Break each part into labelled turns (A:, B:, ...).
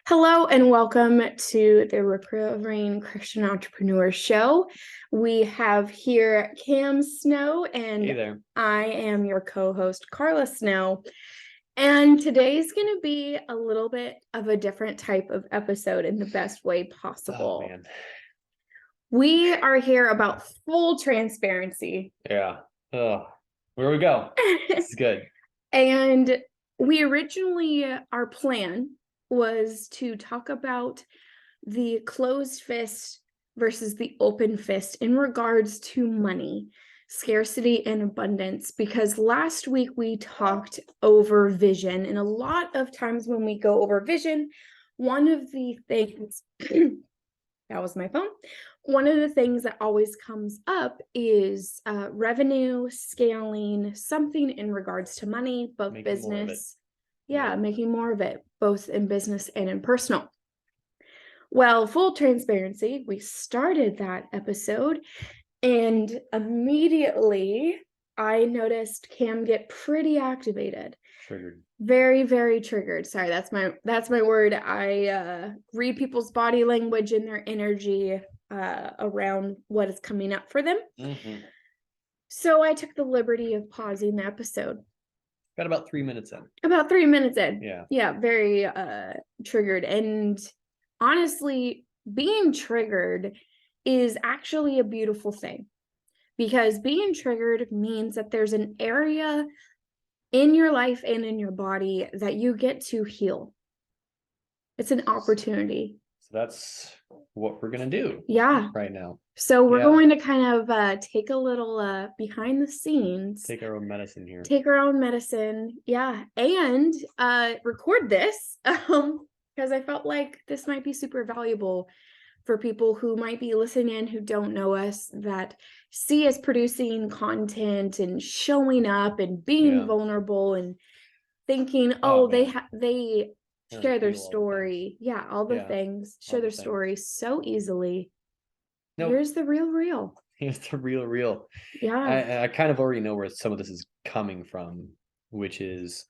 A: Hello and welcome to the Recovering Christian Entrepreneur Show. We have here Cam Snow and
B: Hey there.
A: I am your co-host Karla Snow. And today's going to be a little bit of a different type of episode in the best way possible.
B: Oh, man.
A: We are here about full transparency.
B: Yeah. Oh, where we go? This is good.
A: And we originally, our plan was to talk about the closed fist versus the open fist in regards to money, scarcity, and abundance. Because last week we talked over vision, and a lot of times when we go over vision, one of the things that was my phone. One of the things that always comes up is revenue, scaling, something in regards to money, both
B: Making
A: business.
B: Yeah.
A: Making more of it, both in business and in personal. Well, full transparency, we started that episode and immediately I noticed Cam get pretty activated.
B: Triggered.
A: Very, very triggered. Sorry, that's my word. I read people's body language and their energy around what is coming up for them.
B: Mm-hmm.
A: So I took the liberty of pausing the episode.
B: Got about 3 minutes in.
A: About 3 minutes in.
B: Yeah.
A: Yeah, very triggered. And honestly, being triggered is actually a beautiful thing, because being triggered means that there's an area in your life and in your body that you get to heal. It's an opportunity.
B: So that's what we're going to do.
A: Yeah.
B: Right now.
A: So we're going to kind of take a little behind the scenes.
B: Take our own medicine here.
A: Take our own medicine. Yeah. And record this because I felt like this might be super valuable for people who might be listening in who don't know us, that see us producing content and showing up and being vulnerable and thinking, they share their story. All the things, share their story so easily. Nope. Here's the real.
B: Here's the real.
A: Yeah.
B: I kind of already know where some of this is coming from, which is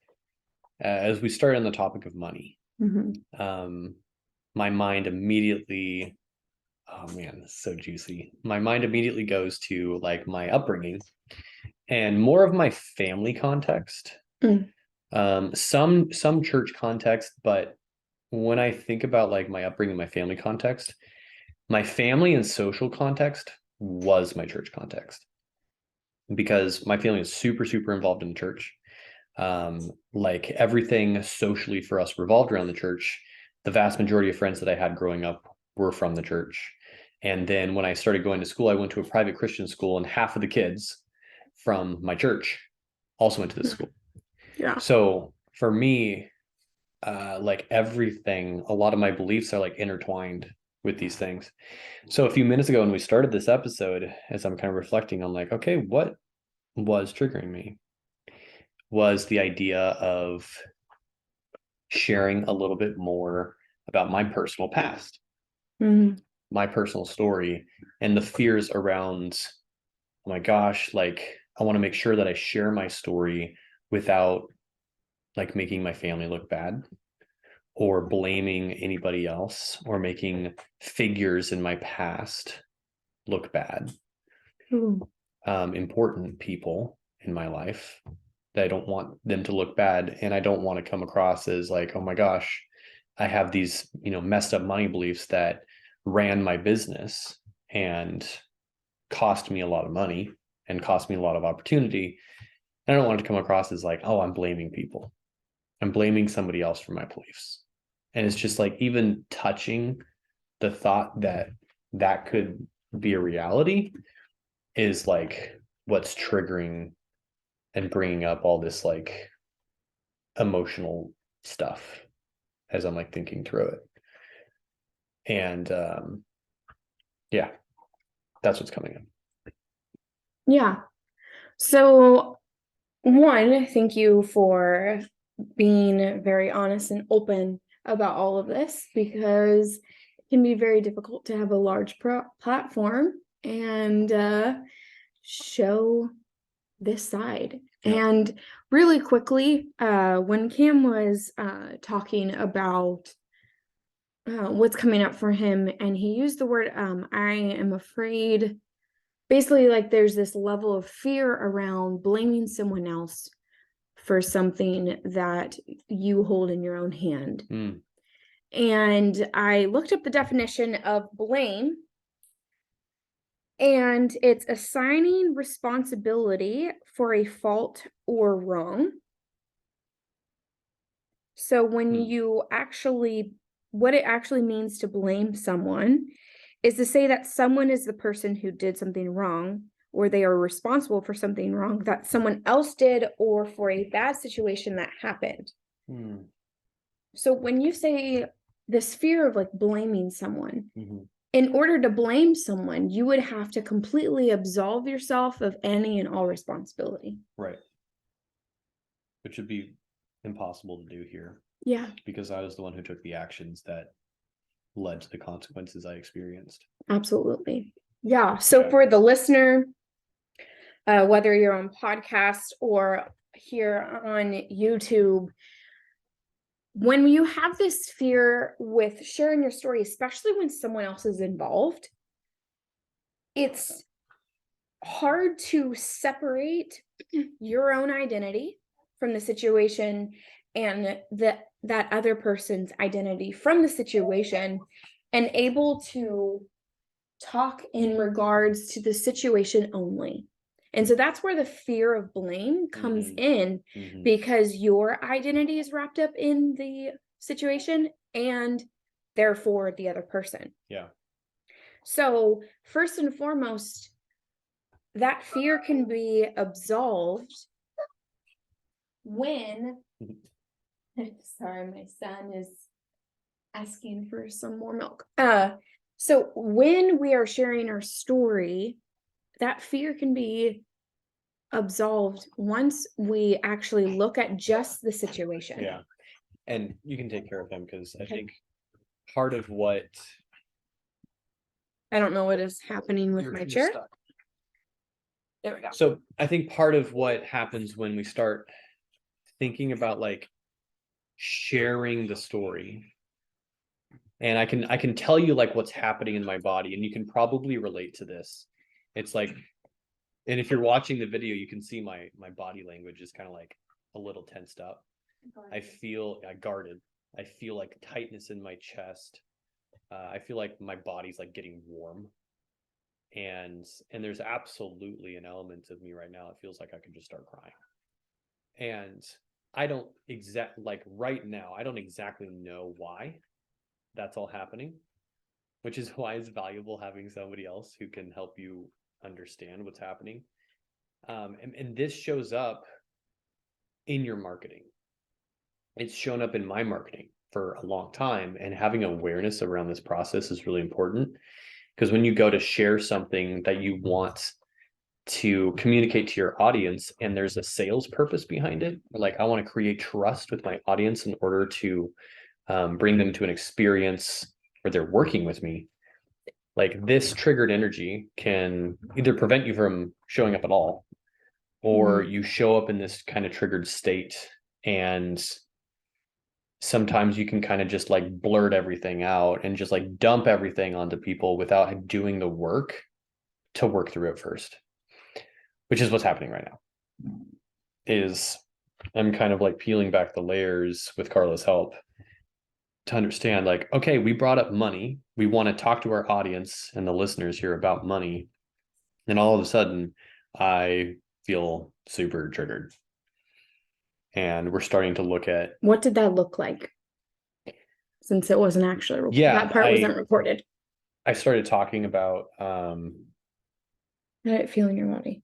B: as we start on the topic of money, my mind immediately, oh man, this is so juicy. My mind immediately goes to like my upbringing and more of my family context. Some church context, but when I think about like my upbringing, my family context, my family and social context was my church context, because my family is super involved in the church. Like everything socially for us revolved around the church. The vast majority of friends that I had growing up were from the church. And then when I started going to school, I went to a private Christian school, and half of the kids from my church also went to this school.
A: Yeah.
B: So for me, like everything, a lot of my beliefs are like intertwined with these things. So a few minutes ago when we started this episode, as I'm kind of reflecting on like, okay, what was triggering me was the idea of sharing a little bit more about my personal past, my personal story, and the fears around, oh my gosh, like I want to make sure that I share my story without like making my family look bad or blaming anybody else or making figures in my past look bad. Important people in my life that I don't want them to look bad. And I don't want to come across as like, oh my gosh, I have these, messed up money beliefs that ran my business and cost me a lot of money and cost me a lot of opportunity. And I don't want it to come across as like, oh, I'm blaming people. I'm blaming somebody else for my beliefs. And it's just like even touching the thought that that could be a reality is like what's triggering and bringing up all this like emotional stuff as I'm like thinking through it. And yeah, that's what's coming up.
A: Yeah. So one, thank you for being very honest and open about all of this, because it can be very difficult to have a large platform and show this side. And really quickly, when Cam was talking about what's coming up for him, and he used the word I am afraid. Basically, like there's this level of fear around blaming someone else for something that you hold in your own hand.
B: Mm.
A: And I looked up the definition of blame, and it's assigning responsibility for a fault or wrong. So when you actually, what it actually means to blame someone is to say that someone is the person who did something wrong, or they are responsible for something wrong that someone else did, or for a bad situation that happened.
B: Mm.
A: So when you say this fear of like blaming someone,
B: Mm-hmm.
A: in order to blame someone, you would have to completely absolve yourself of any and all responsibility.
B: Right. Which would be impossible to do here.
A: Yeah.
B: Because I was the one who took the actions that led to the consequences I experienced.
A: Absolutely. Yeah. So for the listener, whether you're on podcast or here on YouTube, when you have this fear with sharing your story, especially when someone else is involved, it's hard to separate your own identity from the situation and that other person's identity from the situation, and able to talk in regards to the situation only. And so that's where the fear of blame comes in, because your identity is wrapped up in the situation and therefore the other person.
B: Yeah.
A: So first and foremost, that fear can be absolved when, sorry, my son is asking for some more milk. So when we are sharing our story, that fear can be absolved once we actually look at just the situation.
B: Yeah. And you can take care of him, because I think part of what,
A: I don't know what is happening with my chair.
B: stuck.
A: There we go.
B: So I think part of what happens when we start thinking about like sharing the story, and I can tell you like what's happening in my body, and you can probably relate to this. It's like, and if you're watching the video, you can see my body language is kind of like a little tensed up. I feel guarded. I feel like tightness in my chest. I feel like my body's like getting warm. And there's absolutely an element of me right now. It feels like I could just start crying. And I don't right now, I don't exactly know why that's all happening, which is why it's valuable having somebody else who can help you understand what's happening. And this shows up in your marketing. It's shown up in my marketing for a long time, and having awareness around this process is really important, because when you go to share something that you want to communicate to your audience and there's a sales purpose behind it, like I want to create trust with my audience in order to bring them to an experience where they're working with me, like this triggered energy can either prevent you from showing up at all, or you show up in this kind of triggered state, and sometimes you can kind of just like blurt everything out and just like dump everything onto people without doing the work to work through it first, which is what's happening right now. Is I'm kind of like peeling back the layers with Karla's help to understand, like, okay, we brought up money. We want to talk to our audience and the listeners here about money. And all of a sudden, I feel super triggered. And we're starting to look at,
A: what did that look like? Since it wasn't actually that part wasn't recorded.
B: I started talking about
A: how did it feel in your body?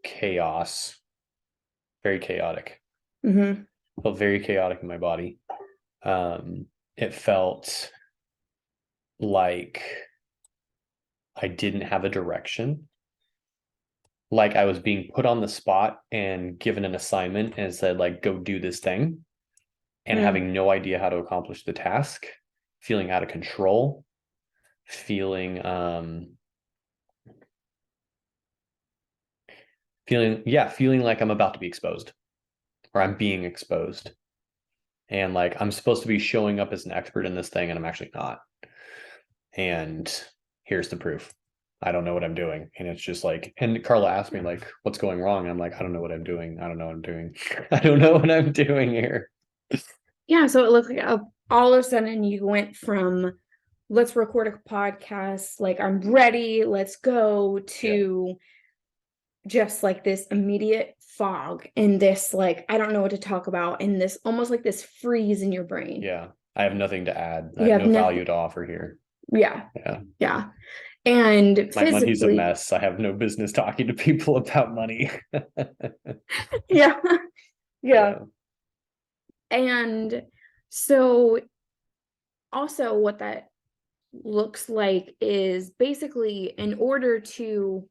B: Chaos, very chaotic.
A: Mm-hmm.
B: Felt very chaotic in my body. It felt like I didn't have a direction, like I was being put on the spot and given an assignment and said, like, go do this thing, and having no idea how to accomplish the task, feeling out of control, feeling feeling like I'm about to be exposed, or I'm being exposed. And like, I'm supposed to be showing up as an expert in this thing, and I'm actually not. And here's the proof. I don't know what I'm doing. And it's just like, and Karla asked me, like, what's going wrong? I'm like, I don't know what I'm doing. I don't know what I'm doing. I don't know what I'm doing here.
A: Yeah, so it looked like all of a sudden you went from let's record a podcast, like I'm ready, let's go, to just like this immediate fog and this like I don't know what to talk about, and this almost like this freeze in your brain.
B: Yeah. I have nothing to add. I
A: You
B: have
A: have
B: no
A: nothing.
B: value to offer here.
A: Yeah.
B: Yeah.
A: Yeah. And
B: My money's a
A: physically,
B: mess. I have no business talking to people about money.
A: yeah. Yeah.
B: Yeah.
A: And so also what that looks like is basically in order to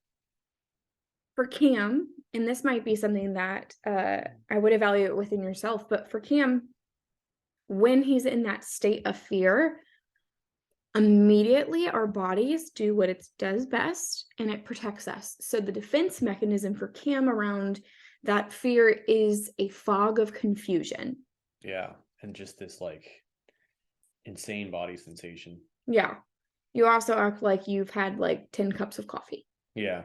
A: for Cam, and this might be something that I would evaluate within yourself, but for Cam, when he's in that state of fear, immediately our bodies do what it does best and it protects us. So the defense mechanism for Cam around that fear is a fog of confusion.
B: Yeah. And just this like insane body sensation.
A: Yeah. You also act like you've had like 10 cups of coffee.
B: Yeah.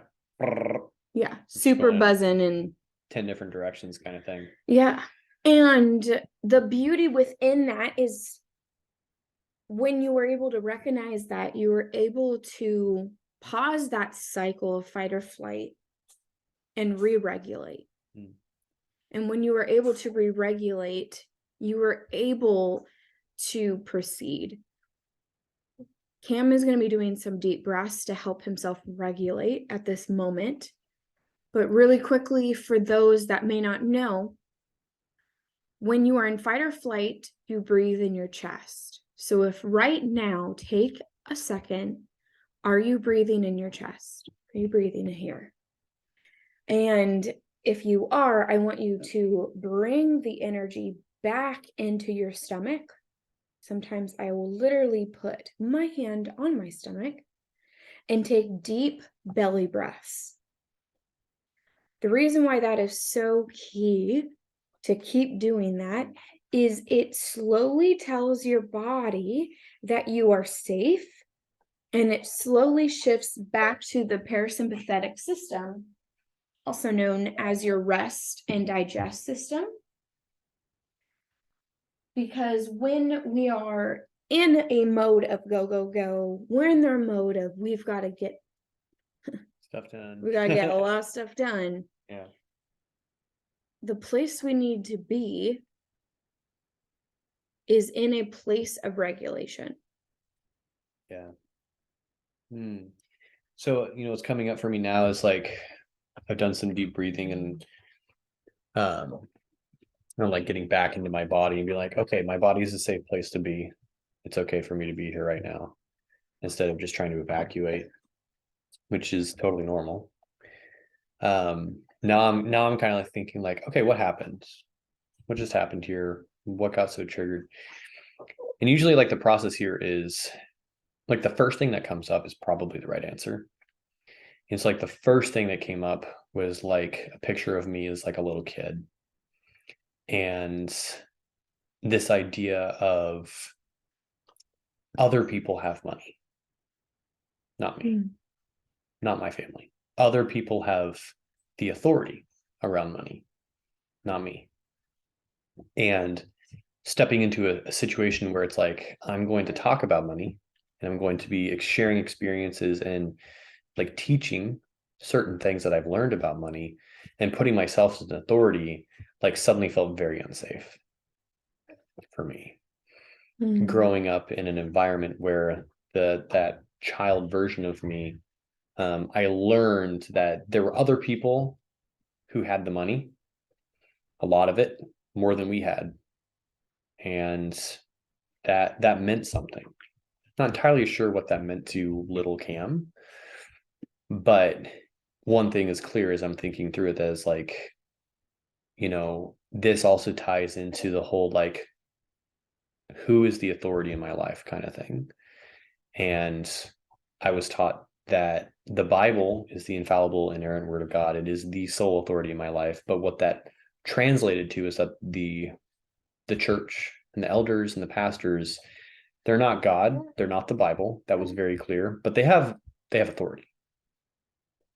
A: Yeah. Super
B: going
A: buzzing and
B: 10 different directions kind of thing.
A: yeah. And the beauty within that is when you were able to recognize that, you were able to pause that cycle of fight or flight and re-regulate. And when you were able to re-regulate, you were able to proceed. Cam is going to be doing some deep breaths to help himself regulate at this moment. But really quickly, for those that may not know, when you are in fight or flight, you breathe in your chest. So if right now, take a second, are you breathing in your chest? Are you breathing here? And if you are, I want you to bring the energy back into your stomach. Sometimes I will literally put my hand on my stomach and take deep belly breaths. The reason why that is so key to keep doing that is it slowly tells your body that you are safe, and it slowly shifts back to the parasympathetic system, also known as your rest and digest system. Because when we are in a mode of go, go, go, we're in their mode of we've got to get
B: Stuff done.
A: we got to get a lot of stuff done.
B: Yeah.
A: The place we need to be is in a place of regulation.
B: Yeah. So, what's coming up for me now is like I've done some deep breathing and like getting back into my body and be like, okay, my body is a safe place to be. It's okay for me to be here right now, instead of just trying to evacuate, which is totally normal. Now I'm kind of like thinking like, okay, what happened? What just happened here? What got so triggered? And usually like the process here is like the first thing that comes up is probably the right answer. It's like the first thing that came up was like a picture of me as like a little kid. And this idea of other people have money, not me, not my family. Other people have the authority around money, not me. And stepping into a situation where it's like, I'm going to talk about money and I'm going to be sharing experiences and like teaching certain things that I've learned about money and putting myself as an authority, like suddenly felt very unsafe for me. Growing up in an environment where that child version of me, I learned that there were other people who had the money, a lot of it, more than we had. And that meant something. Not entirely sure what that meant to little Cam, but one thing is clear as I'm thinking through it as like, this also ties into the whole like, who is the authority in my life kind of thing. And I was taught that the Bible is the infallible, inerrant word of God. It is the sole authority in my life. But what that translated to is that the church And the elders and the pastors, they're not God, they're not the Bible. That was very clear, but they have authority.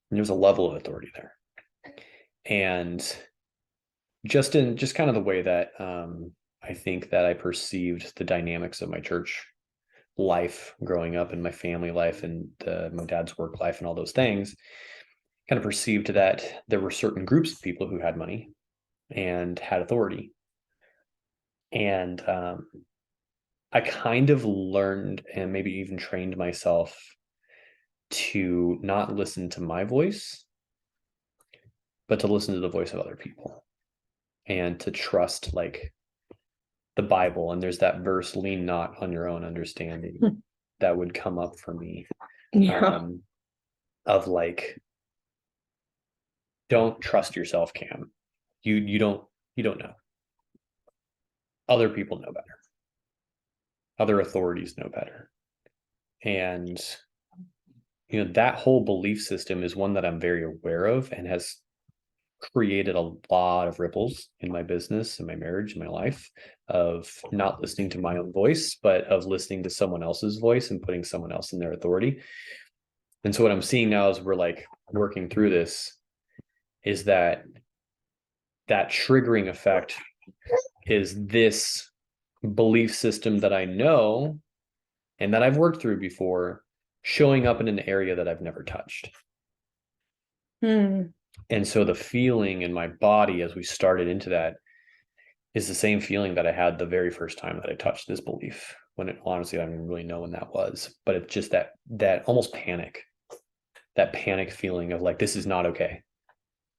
B: And there's a level of authority there. And just kind of the way that I think that I perceived the dynamics of my church life growing up and my family life and my dad's work life and all those things, kind of perceived that there were certain groups of people who had money and had authority. And I kind of learned and maybe even trained myself to not listen to my voice, but to listen to the voice of other people and to trust like the Bible. And there's that verse, lean not on your own understanding, that would come up for me. Of like, don't trust yourself, Cam. You don't know. Other people know better. Other authorities know better. And that whole belief system is one that I'm very aware of and has created a lot of ripples in my business, in my marriage, in my life, of not listening to my own voice, but of listening to someone else's voice and putting someone else in their authority. And so what I'm seeing now as we're like working through this is that triggering effect is this belief system that I know and that I've worked through before showing up in an area that I've never touched. And so the feeling in my body as we started into that is the same feeling that I had the very first time that I touched this belief, when honestly, I don't even really know when that was, but it's just that almost panic, that panic feeling of like, this is not okay.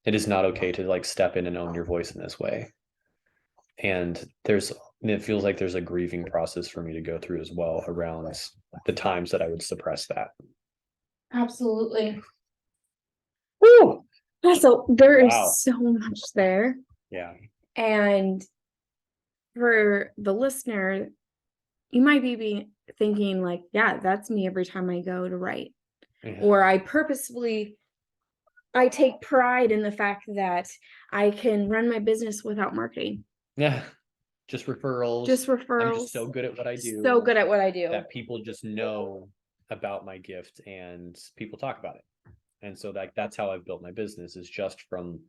B: It is not okay to like step in and own your voice in this way. And it feels like there's a grieving process for me to go through as well around the times that I would suppress that.
A: Absolutely. Woo! So there is so much there.
B: Yeah.
A: And for the listener, you might be thinking like, yeah, that's me every time I go to write. Yeah. Or I take pride in the fact that I can run my business without marketing.
B: Yeah. Just referrals. I'm just so good at what I do. That people just know about my gift and people talk about it. And so that's how I've built my business, is just from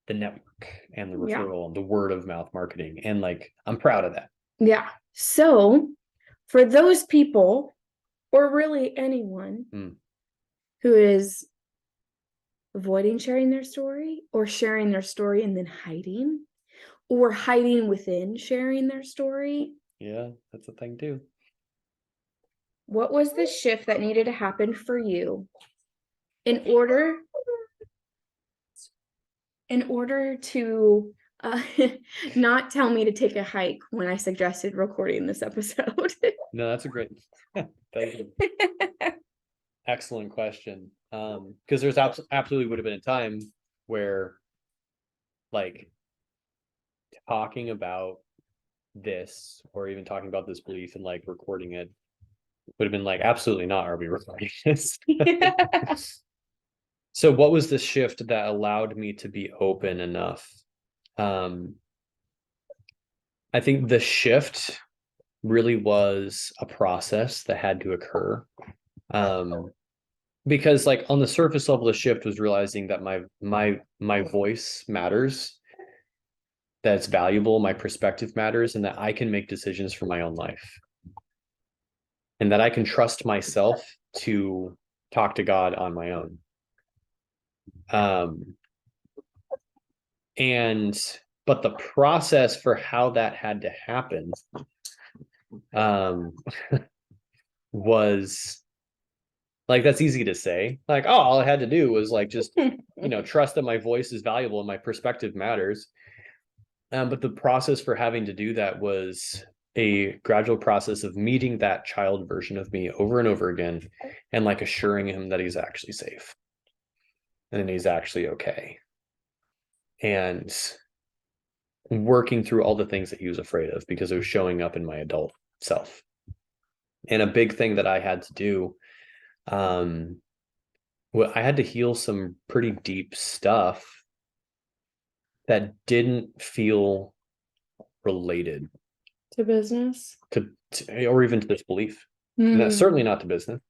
B: the network and the referral and the word of mouth marketing. And like, I'm proud of that. Yeah. So for those people, or really anyone who is avoiding sharing their story, or sharing their story and then hiding, or hiding within sharing their story. Yeah, that's a thing too. What was the shift that needed to happen for you in order to not tell me to take a hike when I suggested recording this episode? No, that's a great thank you. Excellent question. Because there's absolutely would have been a time where like talking about this, or even talking about this belief and like recording it, would have been like, absolutely not, are we recording this? So what was the shift that allowed me to be open enough? I think the shift really was a process that had to occur. Because like on the surface level, the shift was realizing that my voice matters, that it's valuable, my perspective matters, and that I can make decisions for my own life. And that I can trust myself to talk to God on my own. But the process for how that had to happen was like, that's easy to say. Like, oh, all I had to do was like just trust that my voice is valuable and my perspective matters. But the process for having to do that was a gradual process of meeting that child version of me over and over again, and like assuring him that he's actually safe and he's actually okay, and working through all the things that he was afraid of because it was showing up in my adult self. And a big thing that I had to do, well, I had to heal some pretty deep stuff that didn't feel related
A: To business.
B: or even to this belief. And that's certainly not to business.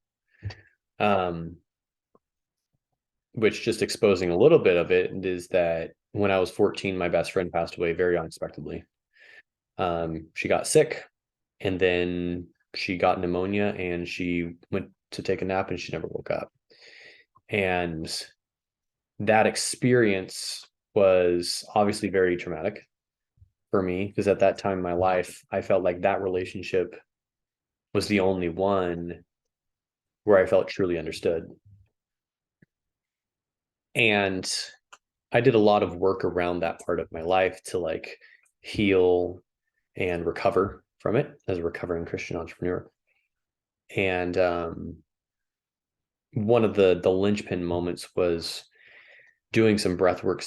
B: Which, just exposing a little bit of it, is that when I was 14, my best friend passed away very unexpectedly. She got sick, and then she got pneumonia, and she went to take a nap and she never woke up. And that experience was obviously very traumatic for me, because at that time in my life, I felt like that relationship was the only one where I felt truly understood. And I did a lot of work around that part of my life to like heal and recover from it as a recovering Christian entrepreneur. And one of the linchpin moments was doing some breathwork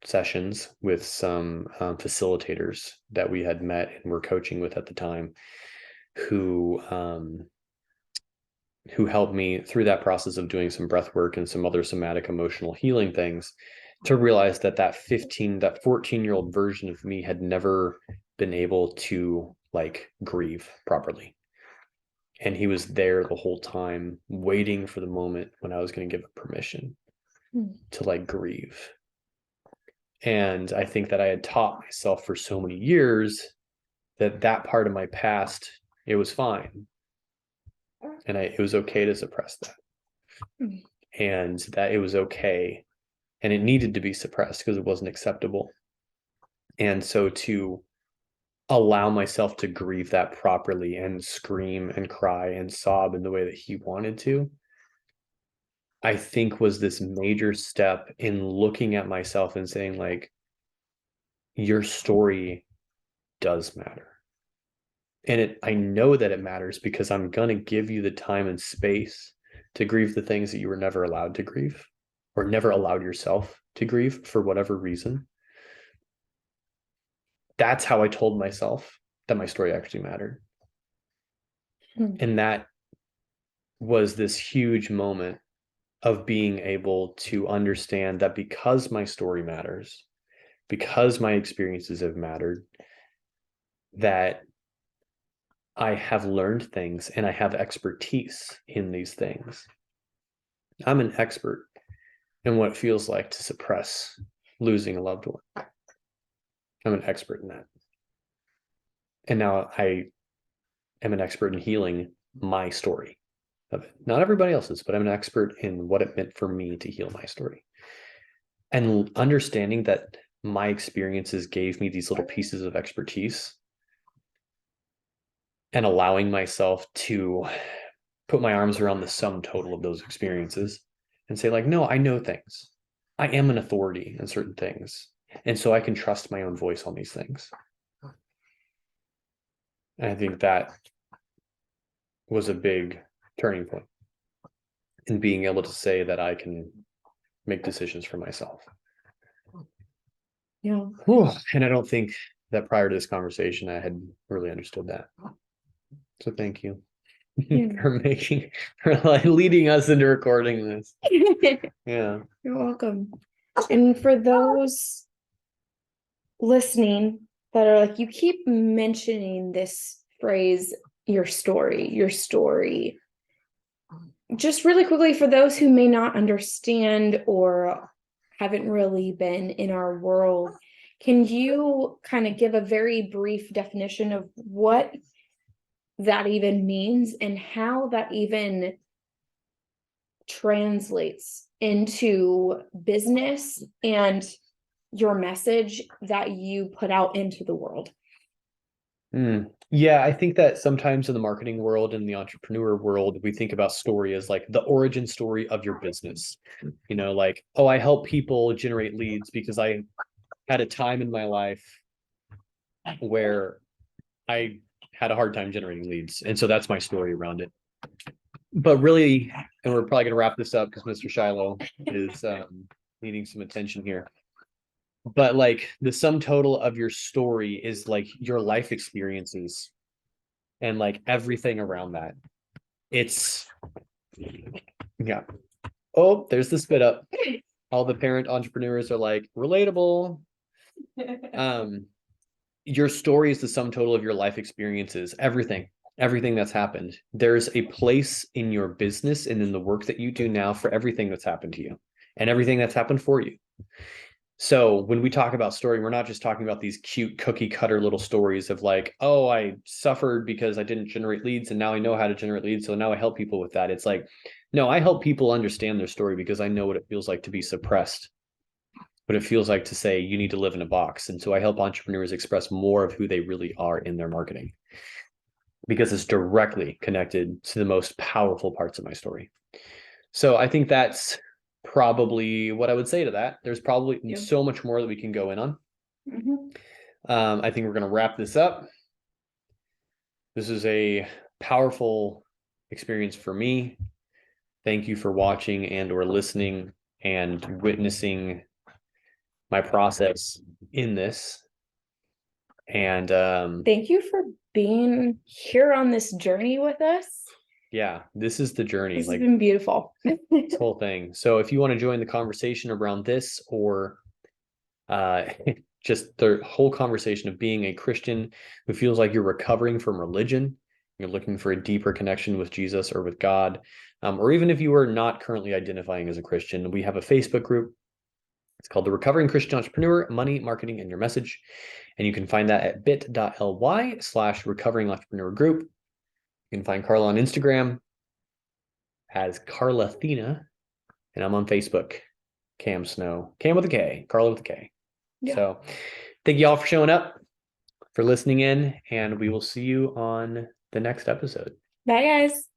B: sessions with some facilitators that we had met and were coaching with at the time, who helped me through that process of doing some breath work and some other somatic emotional healing things, to realize that that 14-year-old version of me had never been able to like grieve properly. And he was there the whole time waiting for the moment when I was going to give it permission to like grieve. And I think that I had taught myself for so many years that that part of my past, it was fine. And it was okay to suppress that. And that it was okay. And it needed to be suppressed because it wasn't acceptable. And so to allow myself to grieve that properly and scream and cry and sob in the way that he wanted to, I think was this major step in looking at myself and saying, like, your story does matter. And I know that it matters because I'm going to give you the time and space to grieve the things that you were never allowed to grieve, or never allowed yourself to grieve for whatever reason. That's how I told myself that my story actually mattered. And that was this huge moment of being able to understand that because my story matters, because my experiences have mattered, that I have learned things and I have expertise in these things. I'm an expert in what it feels like to suppress losing a loved one. I'm an expert in that. And now I am an expert in healing my story of it. Not everybody else's, but I'm an expert in what it meant for me to heal my story. And understanding that my experiences gave me these little pieces of expertise, and allowing myself to put my arms around the sum total of those experiences and say, like, no, I know things. I am an authority in certain things. And so I can trust my own voice on these things. And I think that was a big turning point in being able to say that I can make decisions for myself.
A: Yeah.
B: And I don't think that prior to this conversation, I had really understood that. So thank you for like leading us into recording this. Yeah.
A: You're welcome. And for those listening that are like, you keep mentioning this phrase, your story. Just really quickly, for those who may not understand or haven't really been in our world, can you kind of give a very brief definition of what that even means and how that even translates into business and your message that you put out into the world?
B: Yeah, I think that sometimes in the marketing world and the entrepreneur world, we think about story as like the origin story of your business. You know, like, oh, I help people generate leads because I had a time in my life where I had a hard time generating leads. And so that's my story around it. But really, and we're probably going to wrap this up because Mr. Shiloh is needing some attention here. But like the sum total of your story is like your life experiences and like everything around that. It's, yeah. Oh, there's the spit up. All the parent entrepreneurs are like, relatable. your story is the sum total of your life experiences, everything that's happened. There's a place in your business and in the work that you do now for everything that's happened to you and everything that's happened for you. So when we talk about story, we're not just talking about these cute cookie cutter little stories of like, oh, I suffered because I didn't generate leads and now I know how to generate leads. So now I help people with that. It's like, no, I help people understand their story because I know what it feels like to be suppressed, what it feels like to say you need to live in a box. And so I help entrepreneurs express more of who they really are in their marketing because it's directly connected to the most powerful parts of my story. So I think that's probably what I would say to that. There's probably so much more that we can go in on. I think we're going to wrap this up. This is a powerful experience for me. Thank you for watching and or listening and witnessing my process in this. And
A: thank you for being here on this journey with us.
B: Yeah, this is the journey.
A: This has been beautiful.
B: This whole thing. So if you want to join the conversation around this, or just the whole conversation of being a Christian who feels like you're recovering from religion, you're looking for a deeper connection with Jesus or with God, or even if you are not currently identifying as a Christian, we have a Facebook group. It's called the Recovering Christian Entrepreneur, Money, Marketing, and Your Message. And you can find that at bit.ly/recovering entrepreneur group. You can find Karla on Instagram as Karla Thena, and I'm on Facebook, Cam Snow, Cam with a K, Karla with a K. Yeah. So thank you all for showing up, for listening in, and we will see you on the next episode.
A: Bye, guys.